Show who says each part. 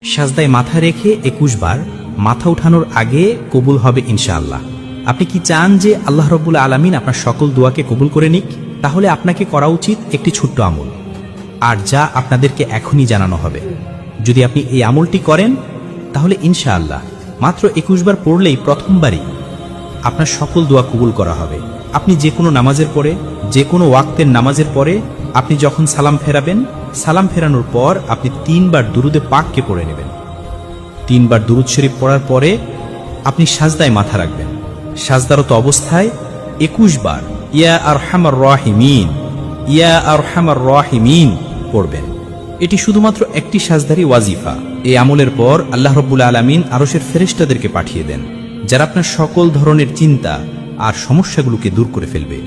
Speaker 1: সাজদায় মাথা রেখে 21 বার মাথা উঠানোর আগে কবুল হবে ইনশাআল্লাহ। আপনি কি চান যে আল্লাহ রাব্বুল আলামিন আপনার সকল দোয়াকে কবুল করে নিক? তাহলে আপনাকে করা উচিত একটি ছোট্ট আমল, আর যা আপনাদেরকে এখনই জানানো হবে। যদি আপনি এই আমলটি করেন তাহলে ইনশাআল্লাহ মাত্র 21 বার পড়লেই প্রথমবারই আপনার সকল দোয়া কবুল করা হবে। আপনি যে কোনো নামাজের পরে, যে কোনো ওয়াক্তের নামাজের পরে আপনি যখন সালাম ফেরাবেন, সালাম ফেরানোর পর আপনি 3 বার দুরুদে পাককে পড়ে নেবেন। 3 বার দুরুদ শরীফ পড়ার পরে আপনি সাজদায় মাথা রাখবেন। সাজদারত অবস্থায় 21 বার ইয়া আরহামার রাহিমিন, ইয়া আরহামার রাহিমিন পড়বেন। এটি শুধুমাত্র একটি সাজদারই ওয়াজিফা। এই আমলের পর আল্লাহ রাব্বুল আলামিন আরশের ফেরেশতাদেরকে পাঠিয়ে দেন, যারা আপনার সকল ধরনের চিন্তা আর সমস্যাগুলোকে দূর করে ফেলবে।